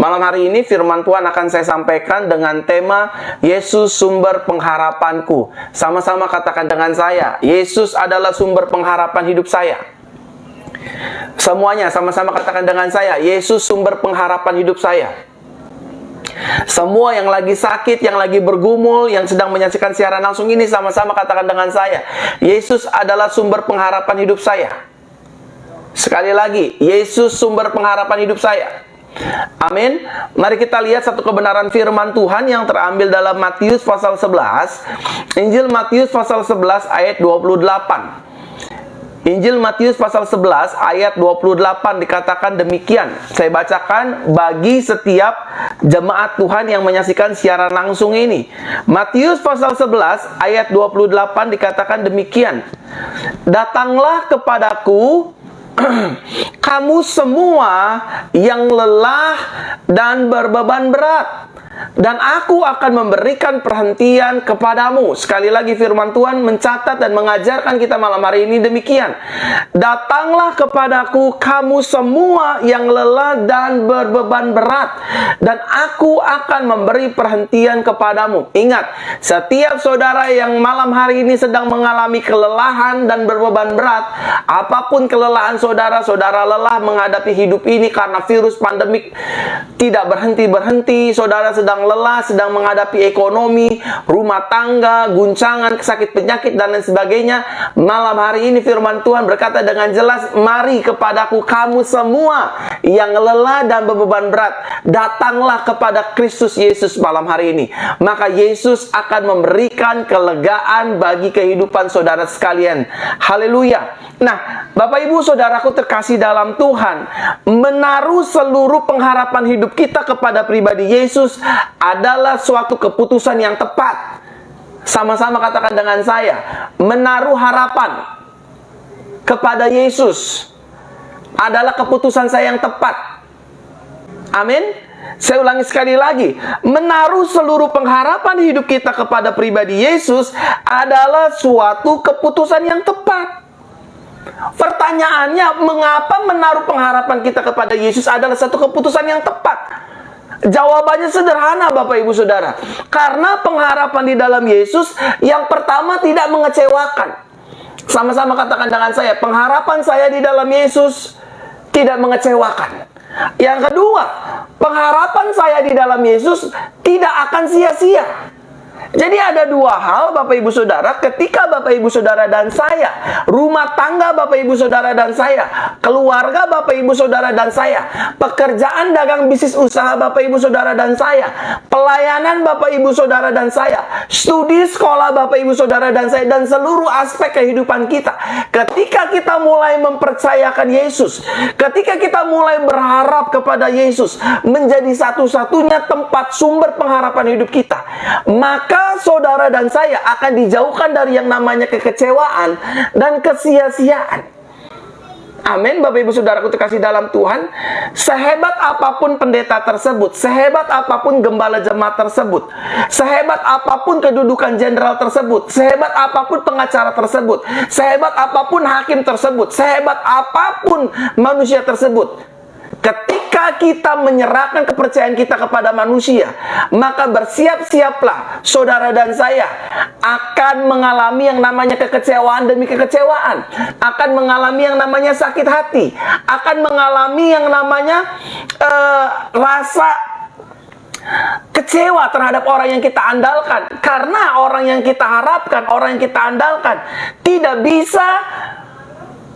Malam hari ini firman Tuhan akan saya sampaikan dengan tema Yesus sumber pengharapanku. Sama-sama katakan dengan saya, Yesus adalah sumber pengharapan hidup saya. Semuanya sama-sama katakan dengan saya, Yesus sumber pengharapan hidup saya. Semua yang lagi sakit, yang lagi bergumul, yang sedang menyaksikan siaran langsung ini, sama-sama katakan dengan saya, Yesus adalah sumber pengharapan hidup saya. Sekali lagi, Yesus sumber pengharapan hidup saya. Amin. Mari kita lihat satu kebenaran firman Tuhan yang terambil dalam Matius pasal 11. Injil Matius pasal 11 ayat 28. Injil Matius pasal 11 ayat 28 dikatakan demikian. Saya bacakan bagi setiap jemaat Tuhan yang menyaksikan siaran langsung ini. Matius pasal 11 ayat 28 dikatakan demikian. Datanglah kepadaku kamu semua yang lelah dan berbeban berat, dan aku akan memberikan perhentian kepadamu. Sekali lagi firman Tuhan mencatat dan mengajarkan kita malam hari ini demikian. Datanglah kepadaku kamu semua yang lelah dan berbeban berat, dan aku akan memberi perhentian kepadamu. Ingat, setiap saudara yang malam hari ini sedang mengalami kelelahan dan berbeban berat, apapun kelelahan saudara, saudara lelah menghadapi hidup ini karena virus pandemik tidak berhenti-berhenti, saudara sedang lelah, sedang menghadapi ekonomi, rumah tangga, guncangan, sakit penyakit, dan lain sebagainya. Malam hari ini firman Tuhan berkata dengan jelas, mari kepadaku kamu semua yang lelah dan berbeban berat, datanglah kepada Kristus Yesus malam hari ini. Maka Yesus akan memberikan kelegaan bagi kehidupan saudara sekalian. Haleluya. Nah, Bapak Ibu saudaraku terkasih dalam Tuhan, menaruh seluruh pengharapan hidup kita kepada pribadi Yesus adalah suatu keputusan yang tepat. Sama-sama katakan dengan saya, menaruh harapan kepada Yesus adalah keputusan saya yang tepat. Amin. Saya ulangi sekali lagi, menaruh seluruh pengharapan hidup kita kepada pribadi Yesus adalah suatu keputusan yang tepat. Pertanyaannya, mengapa menaruh pengharapan kita kepada Yesus adalah satu keputusan yang tepat? Jawabannya sederhana Bapak Ibu Saudara. Karena pengharapan di dalam Yesus yang pertama tidak mengecewakan. Sama-sama katakan dengan saya, pengharapan saya di dalam Yesus tidak mengecewakan. Yang kedua, pengharapan saya di dalam Yesus tidak akan sia-sia. Jadi ada dua hal Bapak Ibu Saudara, ketika Bapak Ibu Saudara dan saya, rumah tangga Bapak Ibu Saudara dan saya, keluarga Bapak Ibu Saudara dan saya, pekerjaan dagang bisnis usaha Bapak Ibu Saudara dan saya, pelayanan Bapak Ibu Saudara dan saya, studi sekolah Bapak Ibu Saudara dan saya, dan seluruh aspek kehidupan kita. Ketika kita mulai mempercayakan Yesus, ketika kita mulai berharap kepada Yesus menjadi satu-satunya tempat sumber pengharapan hidup kita, maka saudara dan saya akan dijauhkan dari yang namanya kekecewaan dan kesia-siaan. Amin. Bapak Ibu Saudaraku terkasih dalam Tuhan, sehebat apapun pendeta tersebut, sehebat apapun gembala jemaat tersebut, sehebat apapun kedudukan jenderal tersebut, sehebat apapun pengacara tersebut, sehebat apapun hakim tersebut, sehebat apapun manusia tersebut, ketika kita menyerahkan kepercayaan kita kepada manusia, maka bersiap-siaplah saudara dan saya akan mengalami yang namanya kekecewaan demi kekecewaan, akan mengalami yang namanya sakit hati, akan mengalami yang namanya rasa kecewa terhadap orang yang kita andalkan, karena orang yang kita harapkan, orang yang kita andalkan tidak bisa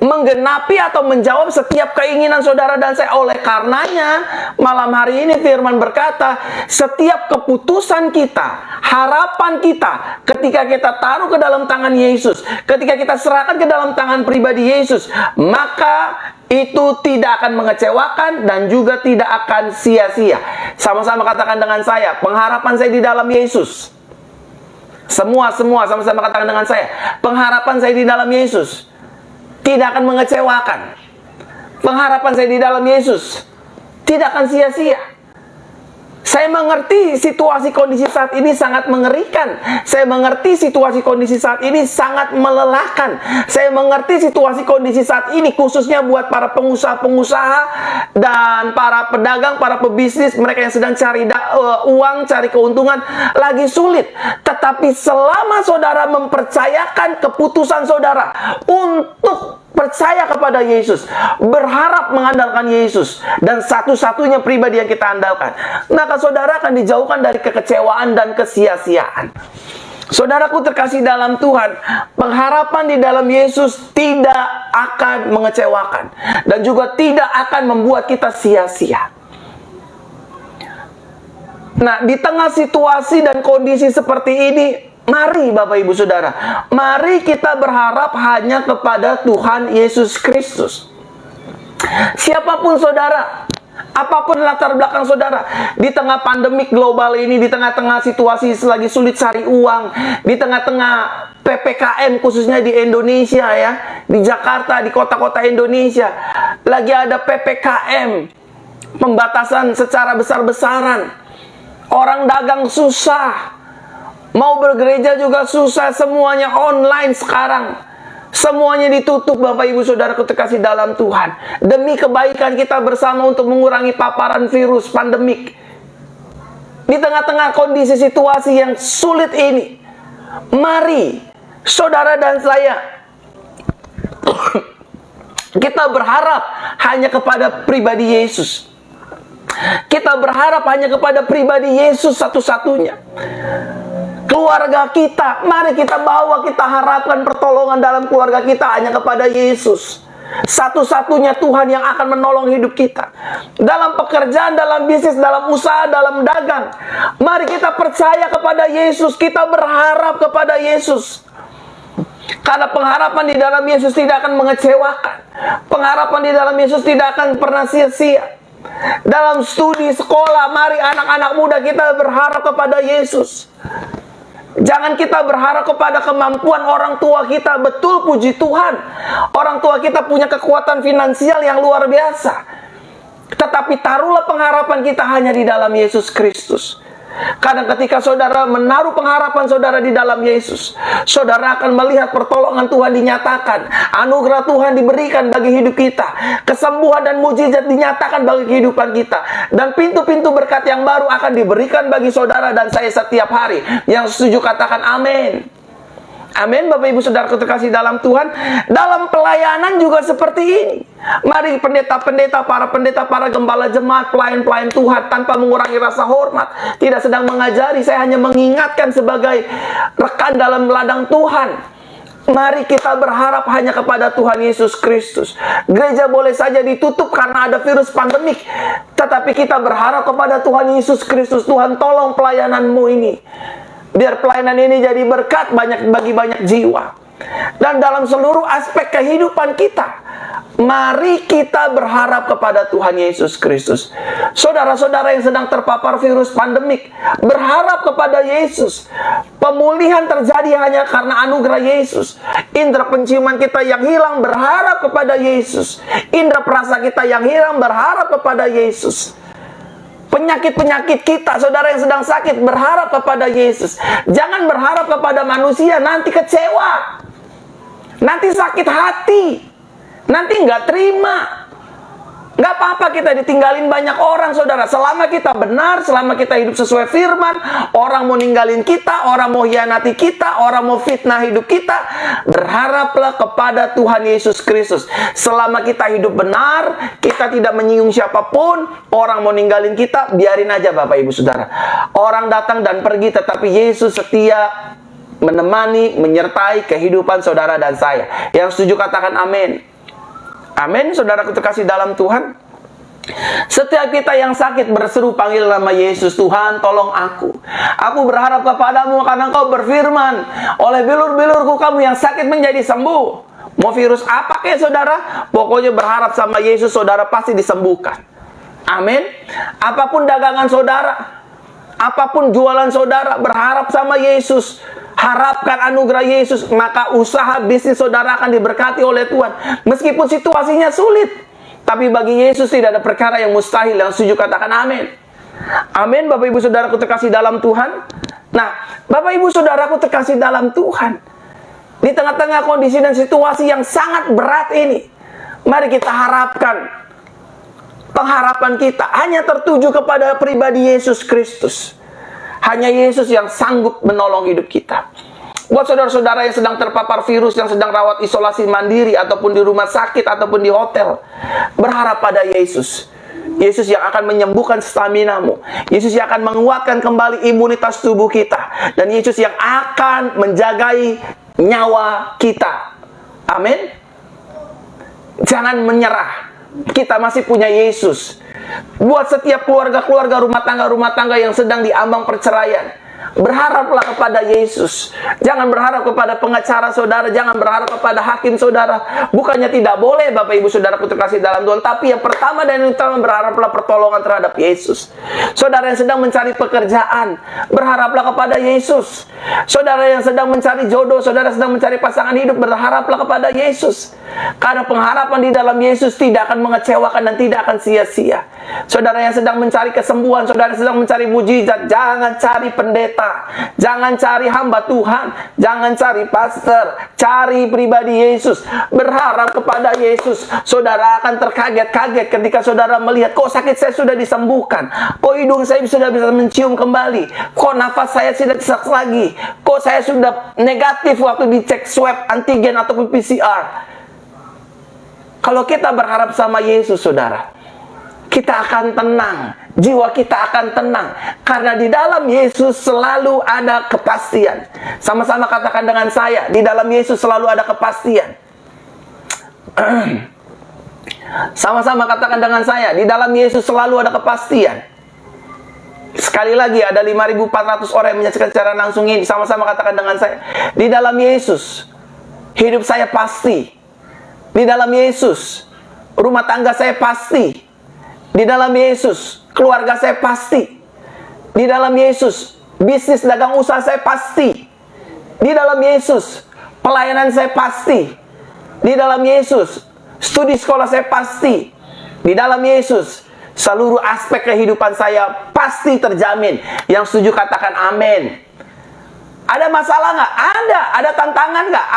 menggenapi atau menjawab setiap keinginan saudara dan saya. Oleh karenanya, malam hari ini firman berkata, setiap keputusan kita, harapan kita, ketika kita taruh ke dalam tangan Yesus, ketika kita serahkan ke dalam tangan pribadi Yesus, maka itu tidak akan mengecewakan dan juga tidak akan sia-sia. Sama-sama katakan dengan saya, pengharapan saya di dalam Yesus. Semua sama-sama katakan dengan saya, pengharapan saya di dalam Yesus tidak akan mengecewakan. Pengharapan saya di dalam Yesus tidak akan sia-sia. Saya mengerti situasi kondisi saat ini sangat mengerikan. Saya mengerti situasi kondisi saat ini sangat melelahkan. Saya mengerti situasi kondisi saat ini khususnya buat para pengusaha-pengusaha dan para pedagang, para pebisnis, mereka yang sedang cari uang, cari keuntungan, lagi sulit. Tetapi selama saudara mempercayakan keputusan saudara untuk percaya kepada Yesus, berharap mengandalkan Yesus, dan satu-satunya pribadi yang kita andalkan, maka saudara akan dijauhkan dari kekecewaan dan kesia-siaan. Saudaraku terkasih dalam Tuhan, pengharapan di dalam Yesus tidak akan mengecewakan dan juga tidak akan membuat kita sia-sia. Nah, di tengah situasi dan kondisi seperti ini, mari Bapak Ibu Saudara, mari kita berharap hanya kepada Tuhan Yesus Kristus. Siapapun saudara, apapun latar belakang saudara, di tengah pandemik global ini, di tengah-tengah situasi lagi sulit cari uang, di tengah-tengah PPKM khususnya di Indonesia ya, di Jakarta, di kota-kota Indonesia, lagi ada PPKM, pembatasan secara besar-besaran, orang dagang susah, mau bergereja juga susah, semuanya online sekarang. Semuanya ditutup Bapak Ibu Saudaraku terkasih dalam Tuhan. Demi kebaikan kita bersama untuk mengurangi paparan virus pandemik. Di tengah-tengah kondisi situasi yang sulit ini, mari saudara dan saya kita berharap hanya kepada pribadi Yesus. Kita berharap hanya kepada pribadi Yesus satu-satunya. Keluarga kita, mari kita bawa, kita harapkan pertolongan dalam keluarga kita hanya kepada Yesus. Satu-satunya Tuhan yang akan menolong hidup kita. Dalam pekerjaan, dalam bisnis, dalam usaha, dalam dagang, mari kita percaya kepada Yesus. Kita berharap kepada Yesus. Karena pengharapan di dalam Yesus tidak akan mengecewakan. Pengharapan di dalam Yesus tidak akan pernah sia-sia. Dalam studi, sekolah, mari anak-anak muda kita berharap kepada Yesus. Jangan kita berharap kepada kemampuan orang tua kita. Betul, puji Tuhan, orang tua kita punya kekuatan finansial yang luar biasa. Tetapi taruhlah pengharapan kita hanya di dalam Yesus Kristus. Karena ketika saudara menaruh pengharapan saudara di dalam Yesus, saudara akan melihat pertolongan Tuhan dinyatakan, anugerah Tuhan diberikan bagi hidup kita, kesembuhan dan mujizat dinyatakan bagi kehidupan kita, dan pintu-pintu berkat yang baru akan diberikan bagi saudara dan saya setiap hari. Yang setuju katakan amin. Amin Bapak Ibu Saudara terkasih dalam Tuhan. Dalam pelayanan juga seperti ini. Mari pendeta-pendeta, para gembala jemaat, pelayan-pelayan Tuhan, tanpa mengurangi rasa hormat, tidak sedang mengajari, saya hanya mengingatkan sebagai rekan dalam ladang Tuhan. Mari kita berharap hanya kepada Tuhan Yesus Kristus. Gereja boleh saja ditutup karena ada virus pandemik, tetapi kita berharap kepada Tuhan Yesus Kristus. Tuhan, tolong pelayananmu ini, biar pelayanan ini jadi berkat bagi banyak jiwa. Dan dalam seluruh aspek kehidupan kita, mari kita berharap kepada Tuhan Yesus Kristus. Saudara-saudara yang sedang terpapar virus pandemik, berharap kepada Yesus. Pemulihan terjadi hanya karena anugerah Yesus. Indera penciuman kita yang hilang, berharap kepada Yesus. Indera perasa kita yang hilang, berharap kepada Yesus. Penyakit-penyakit kita, saudara yang sedang sakit, berharap kepada Yesus. Jangan berharap kepada manusia, nanti kecewa, nanti sakit hati, nanti nggak terima. Nggak apa-apa kita ditinggalin banyak orang, saudara. Selama kita benar, selama kita hidup sesuai firman, orang mau ninggalin kita, orang mau hianati kita, orang mau fitnah hidup kita, berharaplah kepada Tuhan Yesus Kristus. Selama kita hidup benar, kita tidak menyinggung siapapun, orang mau ninggalin kita, biarin aja Bapak Ibu Saudara. Orang datang dan pergi, tetapi Yesus setia menemani, menyertai kehidupan saudara dan saya. Yang setuju katakan amin. Amin, saudara terkasih dalam Tuhan. Setiap kita yang sakit berseru panggil nama Yesus. Tuhan, tolong aku. Aku berharap kepadamu karena Engkau berfirman, oleh bilur-bilurku kamu yang sakit menjadi sembuh. Mau virus apa kek saudara? Pokoknya berharap sama Yesus, saudara pasti disembuhkan. Amin. Apapun dagangan saudara, apapun jualan saudara, berharap sama Yesus. Harapkan anugerah Yesus, maka usaha bisnis saudara akan diberkati oleh Tuhan. Meskipun situasinya sulit, tapi bagi Yesus tidak ada perkara yang mustahil. Yang setuju katakan amin. Amin, Bapak Ibu Saudaraku terkasih dalam Tuhan. Nah, Bapak Ibu Saudaraku terkasih dalam Tuhan, di tengah-tengah kondisi dan situasi yang sangat berat ini, mari kita harapkan pengharapan kita hanya tertuju kepada pribadi Yesus Kristus. Hanya Yesus yang sanggup menolong hidup kita. Buat saudara-saudara yang sedang terpapar virus, yang sedang rawat isolasi mandiri, ataupun di rumah sakit, ataupun di hotel, berharap pada Yesus. Yesus yang akan menyembuhkan staminamu. Yesus yang akan menguatkan kembali imunitas tubuh kita. Dan Yesus yang akan menjagai nyawa kita. Amin. Jangan menyerah. Kita masih punya Yesus. Buat setiap keluarga-keluarga rumah tangga yang sedang diambang perceraian, berharaplah kepada Yesus. Jangan berharap kepada pengacara saudara, jangan berharap kepada hakim saudara. Bukannya tidak boleh, Bapak Ibu Saudaraku terkasih dalam Tuhan, tapi yang pertama dan yang utama, berharaplah pertolongan terhadap Yesus. Saudara yang sedang mencari pekerjaan, berharaplah kepada Yesus. Saudara yang sedang mencari jodoh, saudara sedang mencari pasangan hidup, berharaplah kepada Yesus. Karena pengharapan di dalam Yesus tidak akan mengecewakan dan tidak akan sia-sia. Saudara yang sedang mencari kesembuhan, saudara sedang mencari mujizat, jangan cari pendeta, jangan cari hamba Tuhan, jangan cari pastor, cari pribadi Yesus. Berharap kepada Yesus. Saudara akan terkaget-kaget ketika saudara melihat, kok sakit saya sudah disembuhkan, kok hidung saya sudah bisa mencium kembali, kok nafas saya tidak sesak lagi, kok saya sudah negatif waktu dicek swab antigen ataupun PCR. Kalau kita berharap sama Yesus, saudara, kita akan tenang. Jiwa kita akan tenang. Karena di dalam Yesus selalu ada kepastian. Sama-sama katakan dengan saya, di dalam Yesus selalu ada kepastian. Sama-sama katakan dengan saya, di dalam Yesus selalu ada kepastian. Sekali lagi, ada 5.400 orang yang menyaksikan secara langsung ini. Sama-sama katakan dengan saya, di dalam Yesus hidup saya pasti. Di dalam Yesus rumah tangga saya pasti. Di dalam Yesus keluarga saya pasti. Di dalam Yesus bisnis dagang usaha saya pasti. Di dalam Yesus pelayanan saya pasti. Di dalam Yesus studi sekolah saya pasti. Di dalam Yesus seluruh aspek kehidupan saya pasti terjamin. Yang setuju katakan amin. Ada masalah nggak? Ada. Ada tantangan nggak?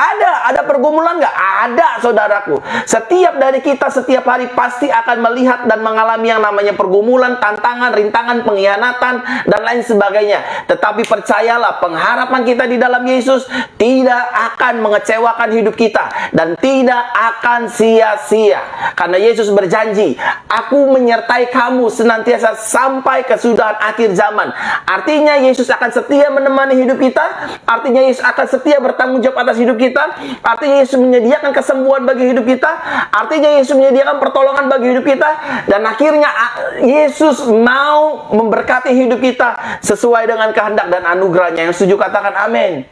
Ada pergumulan nggak? Ada, saudaraku. Setiap dari kita setiap hari pasti akan melihat dan mengalami yang namanya pergumulan, tantangan, rintangan, pengkhianatan, dan lain sebagainya. Tetapi percayalah, pengharapan kita di dalam Yesus tidak akan mengecewakan hidup kita dan tidak akan sia-sia. Karena Yesus berjanji, aku menyertai kamu senantiasa sampai kesudahan akhir zaman. Artinya Yesus akan setia menemani hidup kita. Artinya Yesus akan setia bertanggung jawab atas hidup kita. Artinya Yesus menyediakan kesembuhan bagi hidup kita. Artinya Yesus menyediakan pertolongan bagi hidup kita. Dan akhirnya Yesus mau memberkati hidup kita sesuai dengan kehendak dan anugerahnya. Yang setuju katakan amin.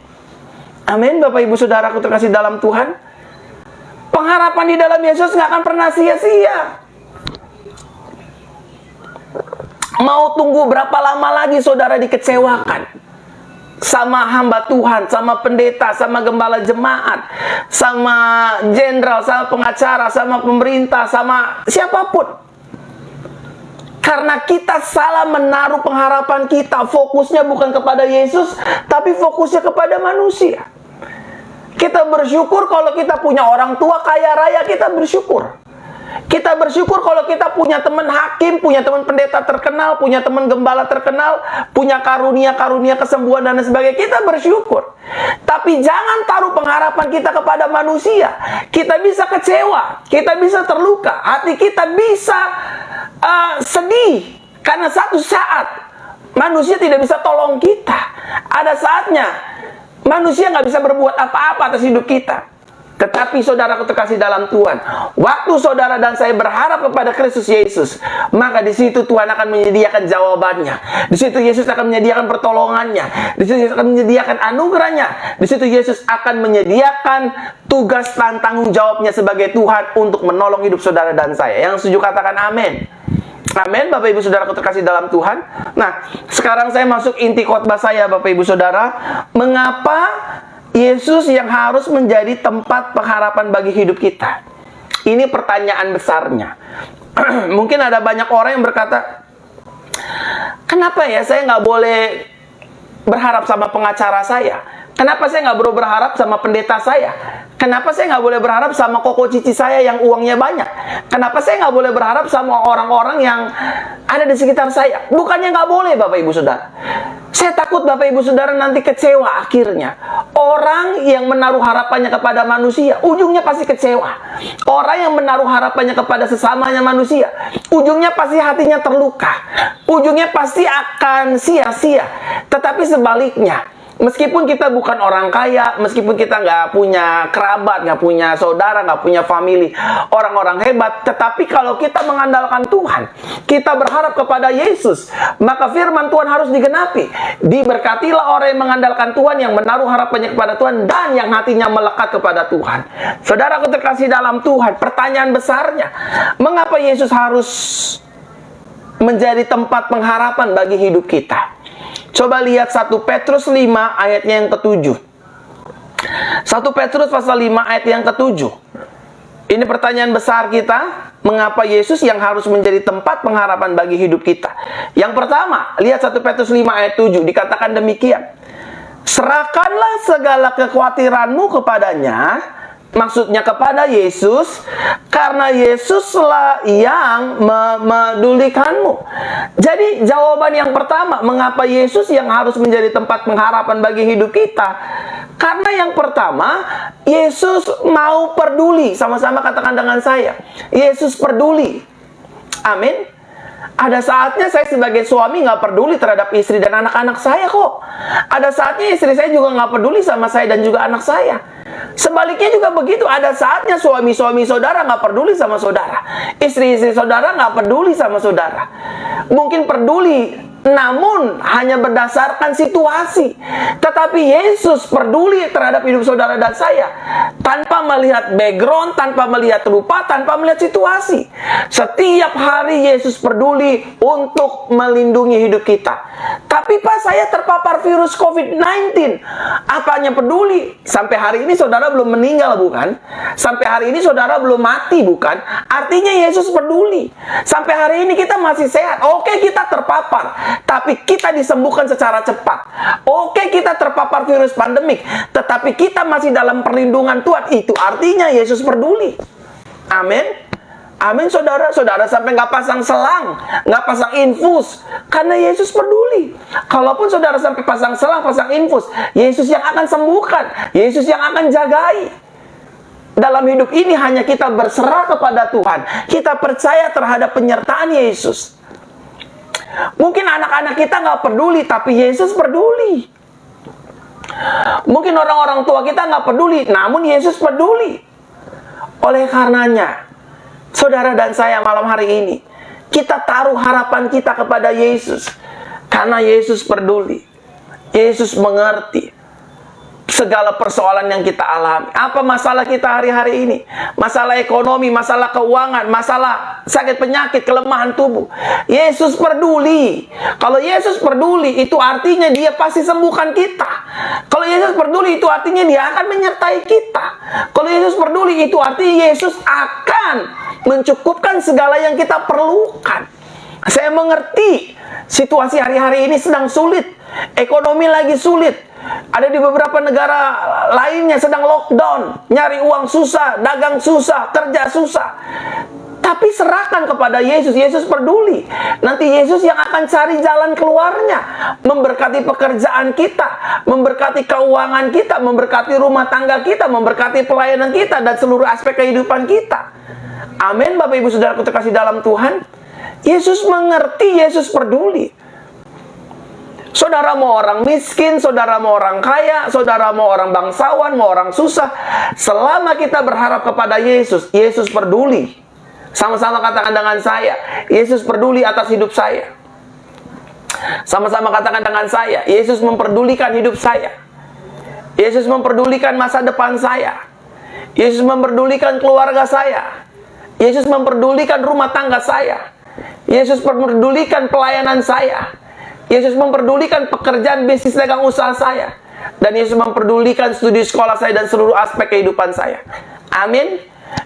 Amin, Bapak Ibu Saudaraku terkasih dalam Tuhan. Pengharapan di dalam Yesus nggak akan pernah sia-sia. Mau tunggu berapa lama lagi saudara dikecewakan sama hamba Tuhan, sama pendeta, sama gembala jemaat, sama jenderal, sama pengacara, sama pemerintah, sama siapapun. Karena kita salah menaruh pengharapan kita. Fokusnya bukan kepada Yesus, tapi fokusnya kepada manusia. Kita bersyukur kalau kita punya orang tua kaya raya, kita bersyukur. Kita bersyukur kalau kita punya teman hakim, punya teman pendeta terkenal, punya teman gembala terkenal, punya karunia-karunia kesembuhan dan sebagainya. Kita bersyukur. Tapi jangan taruh pengharapan kita kepada manusia. Kita bisa kecewa, kita bisa terluka, hati kita bisa sedih. Karena satu saat manusia tidak bisa tolong kita. Ada saatnya manusia nggak bisa berbuat apa-apa atas hidup kita. Tetapi saudara terkasih dalam Tuhan, waktu saudara dan saya berharap kepada Kristus Yesus, maka di situ Tuhan akan menyediakan jawabannya. Di situ Yesus akan menyediakan pertolongannya. Di situ Yesus akan menyediakan anugerahnya. Di situ Yesus akan menyediakan tugas dan tanggung jawabnya sebagai Tuhan untuk menolong hidup saudara dan saya. Yang setuju katakan amin. Amin, Bapak Ibu Saudara terkasih dalam Tuhan. Nah, sekarang saya masuk inti khotbah saya, Bapak Ibu Saudara. Mengapa Yesus yang harus menjadi tempat pengharapan bagi hidup kita? Ini pertanyaan besarnya. Mungkin ada banyak orang yang berkata, Kenapa ya saya nggak boleh berharap sama pengacara saya? Kenapa saya nggak boleh berharap sama pendeta saya? Kenapa saya nggak boleh berharap sama koko cici saya yang uangnya banyak? Kenapa saya nggak boleh berharap sama orang-orang yang ada di sekitar saya? Bukannya nggak boleh, Bapak Ibu Saudara. Saya takut Bapak Ibu Saudara nanti kecewa akhirnya. Orang yang menaruh harapannya kepada manusia, ujungnya pasti kecewa. Orang yang menaruh harapannya kepada sesamanya manusia, ujungnya pasti hatinya terluka. Ujungnya pasti akan sia-sia. Tetapi sebaliknya, meskipun kita bukan orang kaya, meskipun kita nggak punya kerabat, nggak punya saudara, nggak punya family, orang-orang hebat, tetapi kalau kita mengandalkan Tuhan, kita berharap kepada Yesus, maka firman Tuhan harus digenapi. Diberkatilah orang yang mengandalkan Tuhan, yang menaruh harapannya kepada Tuhan, dan yang hatinya melekat kepada Tuhan. Saudaraku terkasih dalam Tuhan, pertanyaan besarnya, mengapa Yesus harus menjadi tempat pengharapan bagi hidup kita? Coba lihat 1 Petrus 5 ayatnya yang ke-7. 1 Petrus pasal 5 ayat yang ke-7. Ini pertanyaan besar kita. Mengapa Yesus yang harus menjadi tempat pengharapan bagi hidup kita? Yang pertama, lihat 1 Petrus 5 ayat 7. Dikatakan demikian. Serahkanlah segala kekhawatiranmu kepadanya. Maksudnya kepada Yesus, karena Yesuslah yang memedulikanmu. Jadi jawaban yang pertama, mengapa Yesus yang harus menjadi tempat pengharapan bagi hidup kita? Karena yang pertama, Yesus mau peduli. Sama-sama katakan dengan saya, Yesus peduli. Amin. Ada saatnya saya sebagai suami nggak peduli terhadap istri dan anak-anak saya kok. Ada saatnya istri saya juga nggak peduli sama saya dan juga anak saya. Sebaliknya juga begitu. Ada saatnya suami-suami saudara nggak peduli sama saudara. Istri-istri saudara nggak peduli sama saudara. Mungkin peduli, namun hanya berdasarkan situasi. Tetapi Yesus peduli terhadap hidup saudara dan saya, tanpa melihat background, tanpa melihat rupa, tanpa melihat situasi. Setiap hari Yesus peduli untuk melindungi hidup kita. Tapi Pak, saya terpapar virus COVID-19. Apanya peduli? Sampai hari ini saudara belum meninggal, bukan? Sampai hari ini saudara belum mati, bukan? Artinya Yesus peduli. Sampai hari ini kita masih sehat. Oke, kita terpapar, tapi kita disembuhkan secara cepat. Oke, kita terpapar virus pandemik, tetapi kita masih dalam perlindungan Tuhan. Itu artinya Yesus peduli. Amin. Amin, saudara. Saudara sampai nggak pasang selang, nggak pasang infus, karena Yesus peduli. Kalaupun saudara sampai pasang selang, pasang infus, Yesus yang akan sembuhkan, Yesus yang akan jagai. Dalam hidup ini hanya kita berserah kepada Tuhan. Kita percaya terhadap penyertaan Yesus. Mungkin anak-anak kita nggak peduli, tapi Yesus peduli. Mungkin orang-orang tua kita nggak peduli, namun Yesus peduli. Oleh karenanya, saudara dan saya malam hari ini, kita taruh harapan kita kepada Yesus. Karena Yesus peduli. Yesus mengerti segala persoalan yang kita alami. Apa masalah kita hari-hari ini? Masalah ekonomi, masalah keuangan, masalah sakit penyakit, kelemahan tubuh. Yesus peduli. Kalau Yesus peduli, itu artinya Dia pasti sembuhkan kita. Kalau Yesus peduli, itu artinya Dia akan menyertai kita. Kalau Yesus peduli, itu artinya Yesus akan mencukupkan segala yang kita perlukan. Saya mengerti situasi hari-hari ini sedang sulit. Ekonomi lagi sulit. Ada di beberapa negara lainnya sedang lockdown, nyari uang susah, dagang susah, kerja susah. Tapi serahkan kepada Yesus. Yesus peduli. Nanti Yesus yang akan cari jalan keluarnya, memberkati pekerjaan kita, memberkati keuangan kita, memberkati rumah tangga kita, memberkati pelayanan kita, dan seluruh aspek kehidupan kita. Amin, Bapak Ibu Saudaraku terkasih dalam Tuhan. Yesus mengerti, Yesus peduli. Saudara mau orang miskin, saudara mau orang kaya, saudara mau orang bangsawan, mau orang susah, selama kita berharap kepada Yesus, Yesus peduli. Sama-sama katakan dengan saya, Yesus peduli atas hidup saya. Sama-sama katakan dengan saya, Yesus memperdulikan hidup saya. Yesus memperdulikan masa depan saya. Yesus memperdulikan keluarga saya. Yesus memperdulikan rumah tangga saya. Yesus memperdulikan pelayanan saya. Yesus memperdulikan pekerjaan bisnis dagang usaha saya. Dan Yesus memperdulikan studi sekolah saya dan seluruh aspek kehidupan saya. Amin.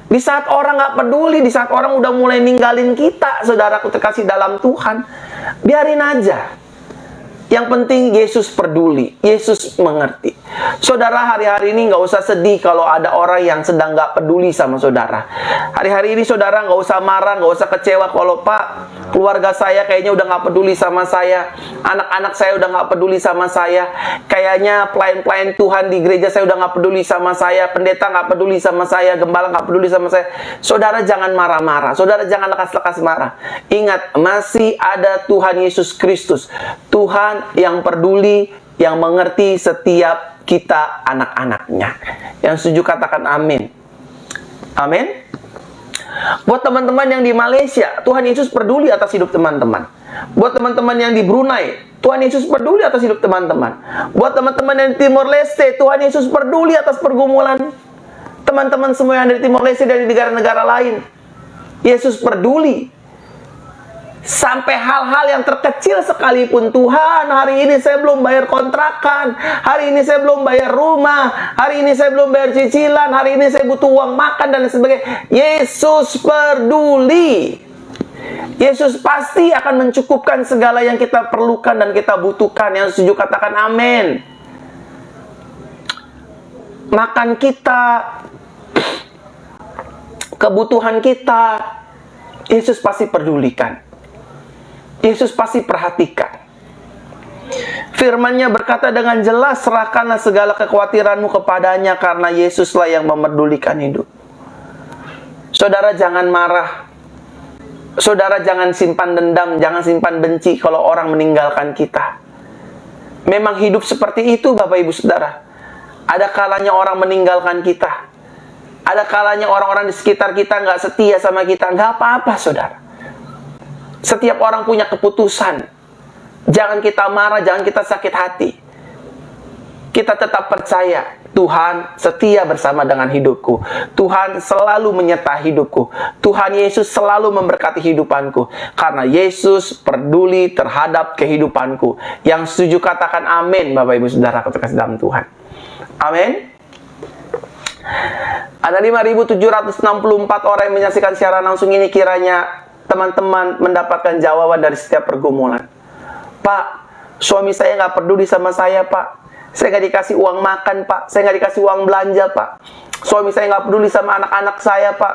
Di saat orang gak peduli, di saat orang udah mulai ninggalin kita, saudaraku terkasih dalam Tuhan, biarin aja. Yang penting Yesus peduli, Yesus mengerti. Saudara, hari-hari ini nggak usah sedih kalau ada orang yang sedang nggak peduli sama saudara. Hari-hari ini saudara nggak usah marah, nggak usah kecewa kalau Pak, keluarga saya kayaknya udah nggak peduli sama saya, anak-anak saya udah nggak peduli sama saya, kayaknya pelayan-pelayan Tuhan di gereja saya udah nggak peduli sama saya, pendeta nggak peduli sama saya, gembala nggak peduli sama saya. Saudara jangan marah-marah, saudara jangan lekas-lekas marah. Ingat, masih ada Tuhan Yesus Kristus, Tuhan yang peduli, yang mengerti setiap kita anak-anaknya. Yang setuju katakan amin. Amin. Buat teman-teman yang di Malaysia, Tuhan Yesus peduli atas hidup teman-teman. Buat teman-teman yang di Brunei, Tuhan Yesus peduli atas hidup teman-teman. Buat teman-teman yang di Timor Leste, Tuhan Yesus peduli atas pergumulan teman-teman semua yang ada di Timor Leste dan di negara-negara lain. Yesus peduli. Sampai hal-hal yang terkecil sekalipun. Tuhan, hari ini saya belum bayar kontrakan, hari ini saya belum bayar rumah, hari ini saya belum bayar cicilan, hari ini saya butuh uang makan dan sebagainya. Yesus peduli. Yesus pasti akan mencukupkan segala yang kita perlukan dan kita butuhkan. Yang setuju katakan amin. Makan kita, kebutuhan kita, Yesus pasti pedulikan. Yesus pasti perhatikan. Firman-Nya berkata dengan jelas, serahkanlah segala kekhawatiranmu kepadanya karena Yesuslah yang memedulikan hidup. Saudara jangan marah. Saudara jangan simpan dendam, jangan simpan benci kalau orang meninggalkan kita. Memang hidup seperti itu Bapak Ibu Saudara. Ada kalanya orang meninggalkan kita. Ada kalanya orang-orang di sekitar kita nggak setia sama kita. Nggak apa-apa saudara. Setiap orang punya keputusan. Jangan kita marah, jangan kita sakit hati. Kita tetap percaya Tuhan setia bersama dengan hidupku. Tuhan selalu menyertai hidupku. Tuhan Yesus selalu memberkati hidupanku. Karena Yesus peduli terhadap kehidupanku. Yang setuju katakan amin Bapak Ibu Saudara terkasih dalam Tuhan. Amin. Ada 5.764 orang yang menyaksikan siaran langsung ini. Kiranya teman-teman mendapatkan jawaban dari setiap pergumulan. Pak, suami saya nggak peduli sama saya, Pak. Saya nggak dikasih uang makan, Pak. Saya nggak dikasih uang belanja, Pak. Suami saya nggak peduli sama anak-anak saya, Pak.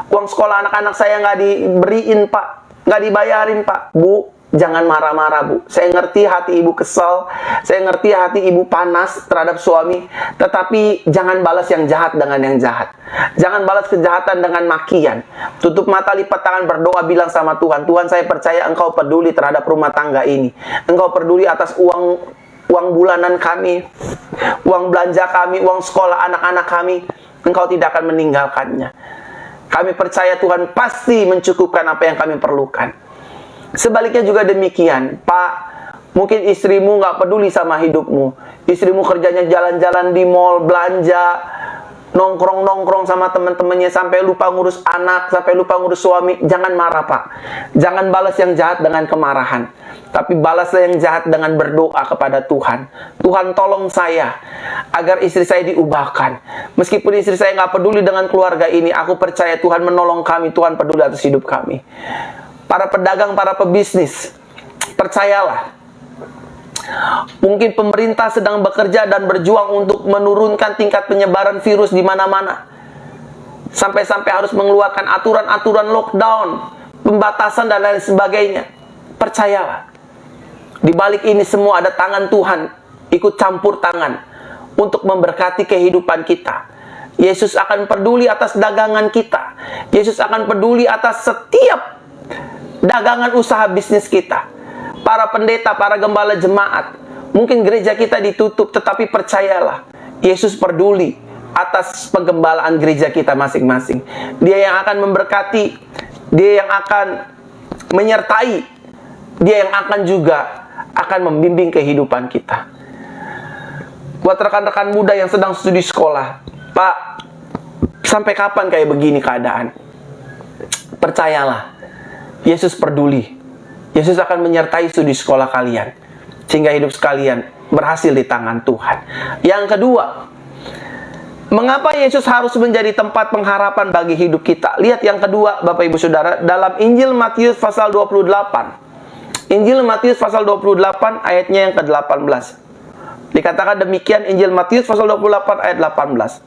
Uang sekolah anak-anak saya nggak diberiin, Pak. Nggak dibayarin, Pak. Bu, jangan marah-marah, Bu. Saya ngerti hati ibu kesal. Saya ngerti hati ibu panas terhadap suami. Tetapi jangan balas yang jahat dengan yang jahat. Jangan balas kejahatan dengan makian. Tutup mata, lipat tangan, berdoa, bilang sama Tuhan, Tuhan saya percaya Engkau peduli terhadap rumah tangga ini. Engkau peduli atas uang bulanan kami, uang belanja kami, uang sekolah anak-anak kami. Engkau tidak akan meninggalkannya. Kami percaya Tuhan pasti mencukupkan apa yang kami perlukan. Sebaliknya juga demikian, Pak, mungkin istrimu nggak peduli sama hidupmu. Istrimu kerjanya jalan-jalan di mall, belanja, nongkrong-nongkrong sama teman-temannya sampai lupa ngurus anak, sampai lupa ngurus suami. Jangan marah, Pak. Jangan balas yang jahat dengan kemarahan. Tapi balaslah yang jahat dengan berdoa kepada Tuhan. Tuhan tolong saya agar istri saya diubahkan. Meskipun istri saya nggak peduli dengan keluarga ini, aku percaya Tuhan menolong kami. Tuhan peduli atas hidup kami. Para pedagang, para pebisnis, percayalah. Mungkin pemerintah sedang bekerja dan berjuang untuk menurunkan tingkat penyebaran virus di mana-mana. Sampai-sampai harus mengeluarkan aturan-aturan lockdown, pembatasan dan lain sebagainya. Percayalah. Di balik ini semua ada tangan Tuhan ikut campur tangan untuk memberkati kehidupan kita. Yesus akan peduli atas dagangan kita. Yesus akan peduli atas setiap dagangan usaha bisnis kita. Para pendeta, para gembala jemaat, mungkin gereja kita ditutup, tetapi percayalah, Yesus peduli atas penggembalaan gereja kita masing-masing. Dia yang akan memberkati, Dia yang akan menyertai, Dia yang akan juga akan membimbing kehidupan kita. Buat rekan-rekan muda yang sedang studi sekolah, Pak, sampai kapan kayak begini keadaan? Percayalah, Yesus peduli. Yesus akan menyertai studi sekolah kalian, sehingga hidup sekalian berhasil di tangan Tuhan. Yang kedua, mengapa Yesus harus menjadi tempat pengharapan bagi hidup kita? Lihat yang kedua, Bapak Ibu Saudara, dalam Injil Matius pasal 28, Injil Matius pasal 28 ayatnya yang ke-18. Dikatakan demikian, Injil Matius pasal 28 ayat 18.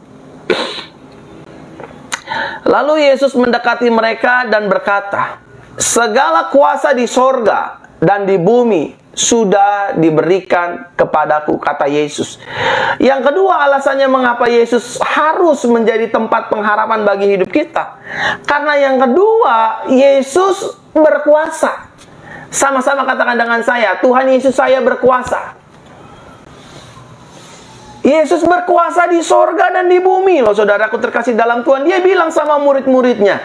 Lalu Yesus mendekati mereka dan berkata, segala kuasa di sorga dan di bumi sudah diberikan kepadaku, kata Yesus. Yang kedua, alasannya mengapa Yesus harus menjadi tempat pengharapan bagi hidup kita. Karena yang kedua, Yesus berkuasa. Sama-sama katakan dengan saya, Tuhan Yesus saya berkuasa. Yesus berkuasa di sorga dan di bumi loh, saudaraku terkasih dalam Tuhan. Dia bilang sama murid-muridnya,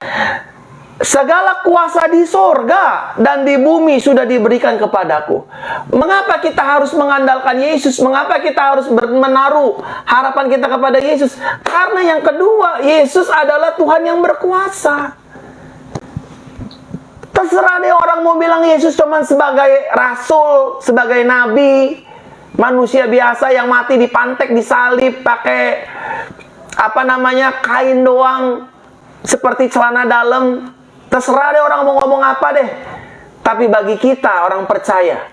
segala kuasa di sorga dan di bumi sudah diberikan kepadaku. Mengapa kita harus mengandalkan Yesus? Mengapa kita harus menaruh harapan kita kepada Yesus? Karena yang kedua, Yesus adalah Tuhan yang berkuasa. Terserah deh orang mau bilang Yesus cuma sebagai rasul, sebagai nabi, manusia biasa yang mati dipantek, disalib, pakai kain doang, seperti celana dalam. Terserah deh orang mau ngomong apa deh. Tapi bagi kita orang percaya,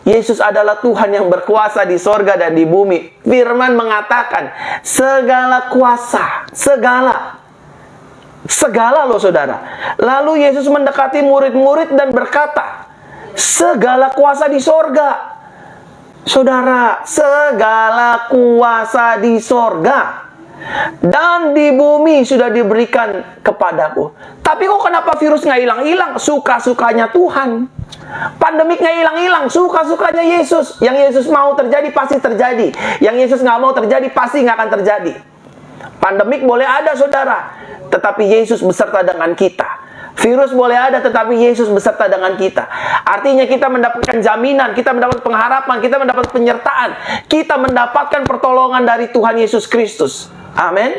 Yesus adalah Tuhan yang berkuasa di sorga dan di bumi. Firman mengatakan, segala kuasa, segala loh saudara. Lalu Yesus mendekati murid-murid dan berkata, segala kuasa di sorga. Saudara, segala kuasa di sorga dan di bumi sudah diberikan kepadaku. Tapi kok kenapa virus nggak hilang-hilang? Suka-sukanya Tuhan. Pandemik nggak hilang-hilang, suka-sukanya Yesus. Yang Yesus mau terjadi pasti terjadi. Yang Yesus nggak mau terjadi pasti nggak akan terjadi. Pandemik boleh ada saudara, tetapi Yesus beserta dengan kita. Virus boleh ada, tetapi Yesus beserta dengan kita. Artinya kita mendapatkan jaminan, kita mendapat pengharapan, kita mendapat penyertaan, kita mendapatkan pertolongan dari Tuhan Yesus Kristus. Amin.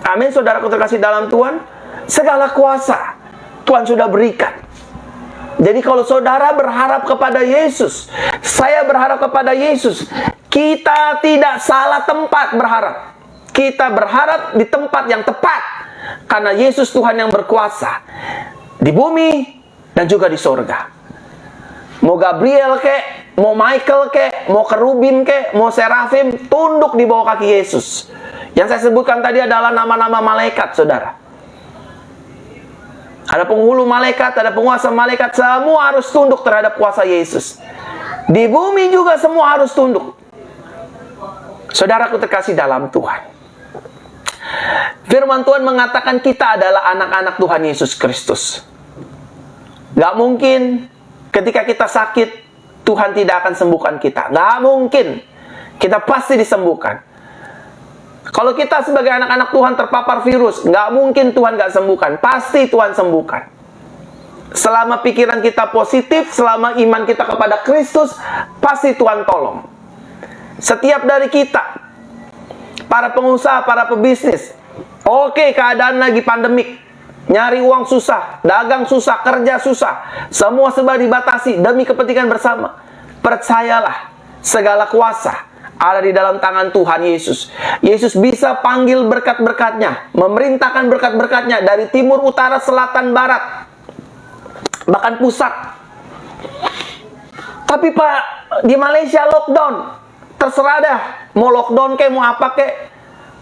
Amin, saudaraku terkasih dalam Tuhan. Segala kuasa Tuhan sudah berikan. Jadi kalau saudara berharap kepada Yesus, saya berharap kepada Yesus, kita tidak salah tempat berharap. Kita berharap di tempat yang tepat. Karena Yesus Tuhan yang berkuasa di bumi dan juga di sorga. Mau Gabriel kek, mau Michael kek, mau Kerubin kek, mau Serafim, tunduk di bawah kaki Yesus. Yang saya sebutkan tadi adalah nama-nama malaikat, saudara. Ada penghulu malaikat, ada penguasa malaikat, semua harus tunduk terhadap kuasa Yesus. Di bumi juga semua harus tunduk. Saudaraku terkasih dalam Tuhan, firman Tuhan mengatakan kita adalah anak-anak Tuhan Yesus Kristus. Gak mungkin ketika kita sakit, Tuhan tidak akan sembuhkan kita. Gak mungkin. Kita pasti disembuhkan. Kalau kita sebagai anak-anak Tuhan terpapar virus, gak mungkin Tuhan gak sembuhkan. Pasti Tuhan sembuhkan. Selama pikiran kita positif, selama iman kita kepada Kristus, pasti Tuhan tolong. Setiap dari kita, para pengusaha, para pebisnis, oke, keadaan lagi pandemik, nyari uang susah, dagang susah, kerja susah, semua serba dibatasi demi kepentingan bersama. Percayalah, segala kuasa ada di dalam tangan Tuhan Yesus. Yesus bisa panggil berkat-berkatnya, memerintahkan berkat-berkatnya dari timur, utara, selatan, barat, bahkan pusat. Tapi Pak, di Malaysia lockdown. Terserah dah, mau lockdown kek, mau apa kek,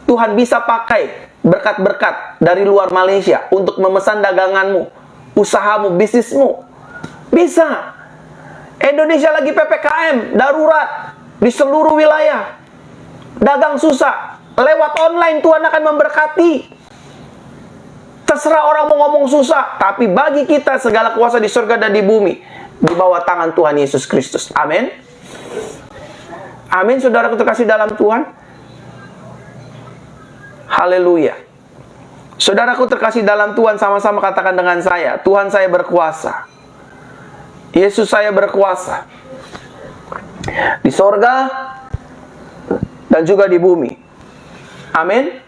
Tuhan bisa pakai berkat-berkat dari luar Malaysia untuk memesan daganganmu, usahamu, bisnismu. Bisa. Indonesia lagi PPKM, darurat di seluruh wilayah. Dagang susah, lewat online Tuhan akan memberkati. Terserah orang mau ngomong susah, tapi bagi kita segala kuasa di surga dan di bumi di bawah tangan Tuhan Yesus Kristus. Amin. Amin, saudaraku terkasih dalam Tuhan. Haleluya. Saudaraku terkasih dalam Tuhan, sama-sama katakan dengan saya, Tuhan saya berkuasa. Yesus saya berkuasa. Di sorga dan juga di bumi. Amin.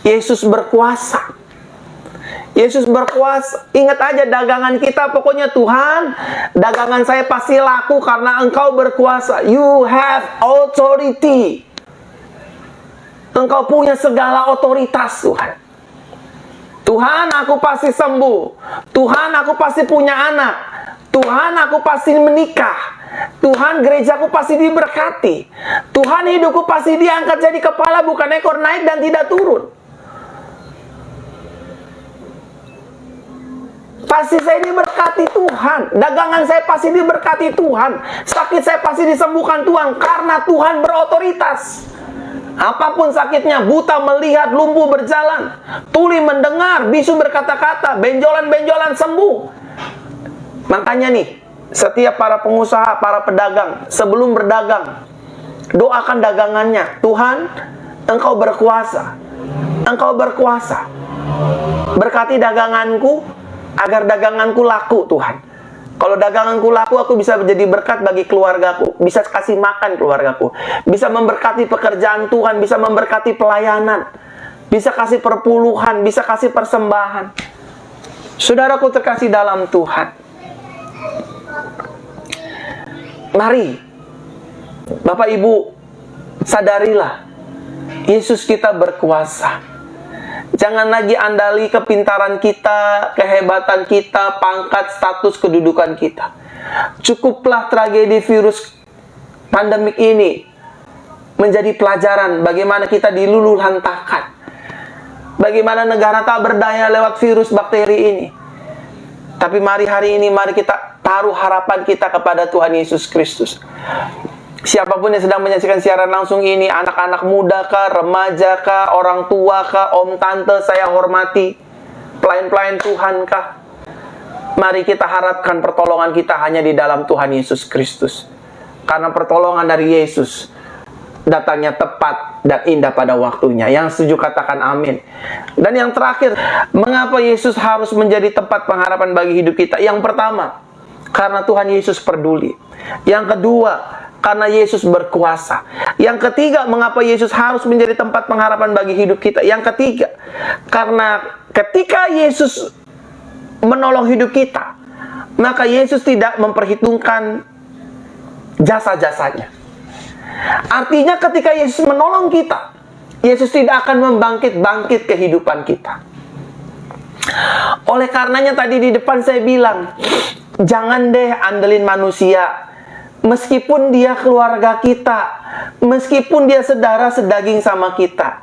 Yesus berkuasa. Yesus berkuasa. Ingat aja dagangan kita, pokoknya Tuhan, dagangan saya pasti laku karena Engkau berkuasa. You have authority. Engkau punya segala otoritas, Tuhan. Tuhan, aku pasti sembuh. Tuhan, aku pasti punya anak. Tuhan, aku pasti menikah. Tuhan, gerejaku pasti diberkati. Tuhan, hidupku pasti diangkat jadi kepala bukan ekor, naik dan tidak turun. Pasti saya diberkati Tuhan. Dagangan saya pasti diberkati Tuhan. Sakit saya pasti disembuhkan Tuhan. Karena Tuhan berotoritas. Apapun sakitnya, buta melihat, lumpuh berjalan, tuli mendengar, bisu berkata-kata, benjolan-benjolan sembuh. Makanya nih, setiap para pengusaha, para pedagang, sebelum berdagang, doakan dagangannya. Tuhan, Engkau berkuasa. Engkau berkuasa. Berkati daganganku, agar daganganku laku, Tuhan. Kalau daganganku laku, aku bisa menjadi berkat bagi keluargaku. Bisa kasih makan keluargaku. Bisa memberkati pekerjaan Tuhan. Bisa memberkati pelayanan. Bisa kasih perpuluhan. Bisa kasih persembahan. Saudaraku terkasih dalam Tuhan. Mari, Bapak Ibu, sadarilah. Yesus kita berkuasa. Jangan lagi andali kepintaran kita, kehebatan kita, pangkat, status, kedudukan kita. Cukuplah tragedi virus pandemik ini menjadi pelajaran bagaimana kita diluluhlantahkan. Bagaimana negara tak berdaya lewat virus bakteri ini. Tapi mari hari ini, mari kita taruh harapan kita kepada Tuhan Yesus Kristus. Siapapun yang sedang menyaksikan siaran langsung ini, anak-anak muda kah, remaja kah, orang tua kah, om, tante, saya hormati, pelayan-pelayan Tuhan kah, mari kita harapkan pertolongan kita hanya di dalam Tuhan Yesus Kristus. Karena pertolongan dari Yesus datangnya tepat dan indah pada waktunya. Yang setuju katakan amin. Dan yang terakhir, mengapa Yesus harus menjadi tempat pengharapan bagi hidup kita? Yang pertama, karena Tuhan Yesus peduli. Yang kedua, karena Yesus berkuasa. Yang ketiga, mengapa Yesus harus menjadi tempat pengharapan bagi hidup kita? Yang ketiga, karena ketika Yesus menolong hidup kita, maka Yesus tidak memperhitungkan jasa-jasanya. Artinya ketika Yesus menolong kita, Yesus tidak akan membangkit-bangkit kehidupan kita. Oleh karenanya tadi di depan saya bilang, jangan deh andelin manusia. Meskipun dia keluarga kita, meskipun dia saudara sedaging sama kita.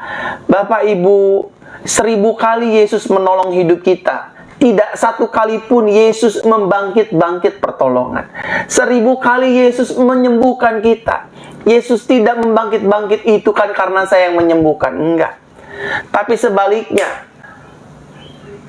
Bapak Ibu, 1000 kali Yesus menolong hidup kita, tidak satu kali pun Yesus membangkit-bangkit pertolongan. 1000 kali Yesus menyembuhkan kita, Yesus tidak membangkit-bangkit itu kan karena saya yang menyembuhkan. Enggak. Tapi sebaliknya,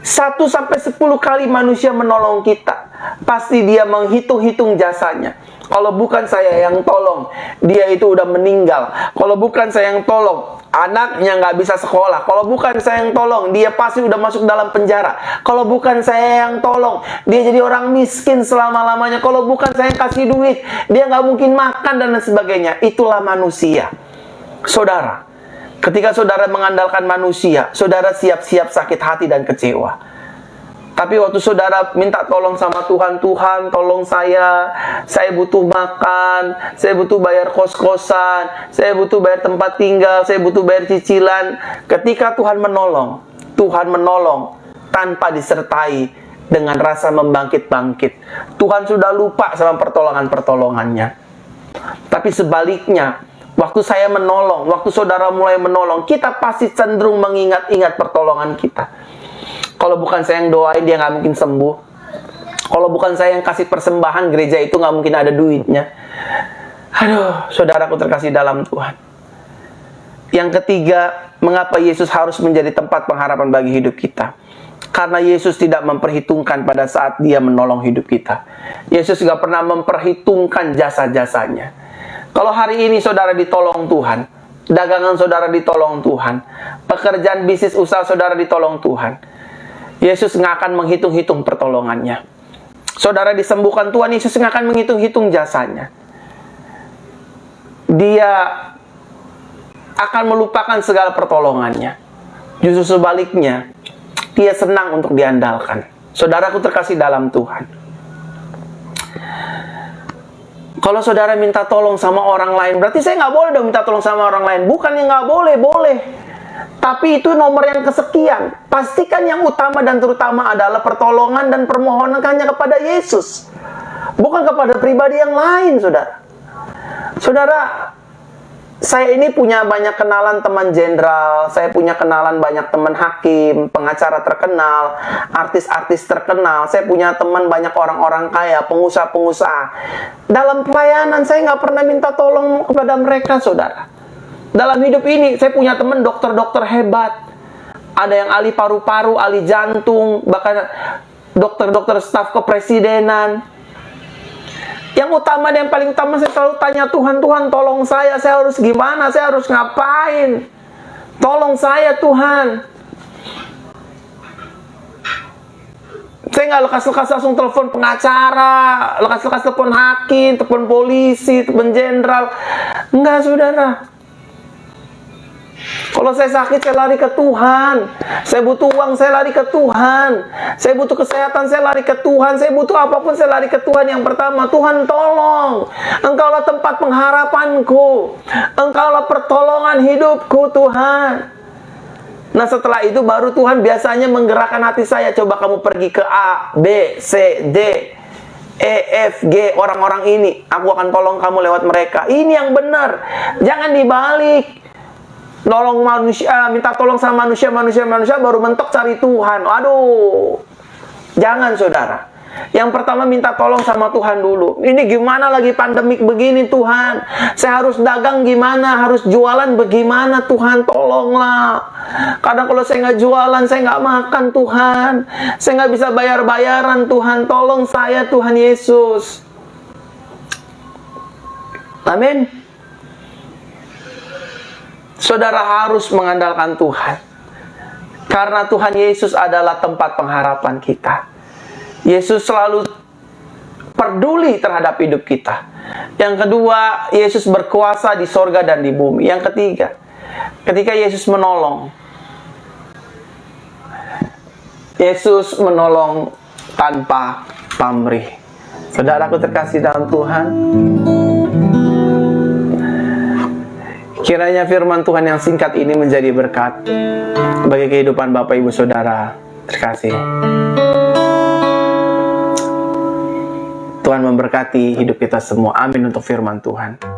1-10 kali manusia menolong kita, pasti dia menghitung-hitung jasanya. Kalau bukan saya yang tolong, dia itu udah meninggal. Kalau bukan saya yang tolong, anaknya nggak bisa sekolah. Kalau bukan saya yang tolong, dia pasti udah masuk dalam penjara. Kalau bukan saya yang tolong, dia jadi orang miskin selama-lamanya. Kalau bukan saya yang kasih duit, dia nggak mungkin makan dan sebagainya. Itulah manusia. Saudara, ketika saudara mengandalkan manusia, saudara siap-siap sakit hati dan kecewa. Tapi waktu saudara minta tolong sama Tuhan, Tuhan tolong saya butuh makan, saya butuh bayar kos-kosan, saya butuh bayar tempat tinggal, saya butuh bayar cicilan. Ketika Tuhan menolong tanpa disertai dengan rasa membangkit-bangkit. Tuhan sudah lupa sama pertolongan-pertolongannya. Tapi sebaliknya, waktu saya menolong, waktu saudara mulai menolong, kita pasti cenderung mengingat-ingat pertolongan kita. Kalau bukan saya yang doain, dia nggak mungkin sembuh. Kalau bukan saya yang kasih persembahan, gereja itu nggak mungkin ada duitnya. Aduh, saudaraku terkasih dalam Tuhan. Yang ketiga, mengapa Yesus harus menjadi tempat pengharapan bagi hidup kita? Karena Yesus tidak memperhitungkan pada saat dia menolong hidup kita. Yesus nggak pernah memperhitungkan jasa-jasanya. Kalau hari ini saudara ditolong Tuhan, dagangan saudara ditolong Tuhan, pekerjaan bisnis usaha saudara ditolong Tuhan, Yesus nggak akan menghitung-hitung pertolongannya. Saudara disembuhkan Tuhan, Yesus nggak akan menghitung-hitung jasanya. Dia akan melupakan segala pertolongannya. Justru sebaliknya, dia senang untuk diandalkan. Saudaraku terkasih dalam Tuhan. Kalau saudara minta tolong sama orang lain, berarti saya nggak boleh dong minta tolong sama orang lain. Bukannya nggak boleh, boleh. Tapi itu nomor yang kesekian. Pastikan yang utama dan terutama adalah pertolongan dan permohonan hanya kepada Yesus. bukan kepada pribadi yang lain, saudara. Saudara, saya ini punya banyak kenalan teman jenderal, saya punya kenalan banyak teman hakim, pengacara terkenal, artis-artis terkenal, saya punya teman banyak orang-orang kaya, pengusaha-pengusaha. Dalam pelayanan saya nggak pernah minta tolong kepada mereka, saudara. Dalam hidup ini saya punya teman dokter-dokter hebat. Ada yang ahli paru-paru, ahli jantung, bahkan dokter-dokter staf kepresidenan. Yang utama dan yang paling utama saya selalu tanya, Tuhan, tolong saya harus gimana, saya harus ngapain? Tolong saya, Tuhan. Saya nggak lekas-lekas langsung telepon pengacara, lekas-lekas telepon hakim, telepon polisi, telepon jenderal. Enggak, saudara. Kalau saya sakit, saya lari ke Tuhan. Saya butuh uang, saya lari ke Tuhan. Saya butuh kesehatan, saya lari ke Tuhan. Saya butuh apapun, saya lari ke Tuhan. Yang pertama, Tuhan tolong. Engkaulah tempat pengharapanku. Engkaulah pertolongan hidupku, Tuhan. Nah, setelah itu baru Tuhan biasanya menggerakkan hati saya. Coba kamu pergi ke A, B, C, D, E, F, G, orang-orang ini. Aku akan tolong kamu lewat mereka. Ini yang benar. Jangan dibalik. Nolong manusia, minta tolong sama manusia baru mentok cari Tuhan. Aduh, jangan, saudara. Yang pertama minta tolong sama Tuhan dulu. Ini gimana lagi pandemik begini, Tuhan? Saya harus dagang gimana? Harus jualan bagaimana, Tuhan? Tolonglah. Kadang kalau saya nggak jualan, saya nggak makan, Tuhan. Saya nggak bisa bayar-bayaran, Tuhan. Tolong saya, Tuhan Yesus. Amin. Saudara harus mengandalkan Tuhan. Karena Tuhan Yesus adalah tempat pengharapan kita. Yesus selalu peduli terhadap hidup kita. Yang kedua, Yesus berkuasa di sorga dan di bumi. Yang ketiga, ketika Yesus menolong, Yesus menolong tanpa pamrih. Saudaraku terkasih dalam Tuhan, kiranya firman Tuhan yang singkat ini menjadi berkat bagi kehidupan Bapak Ibu Saudara terkasih. Tuhan memberkati hidup kita semua. Amin untuk firman Tuhan.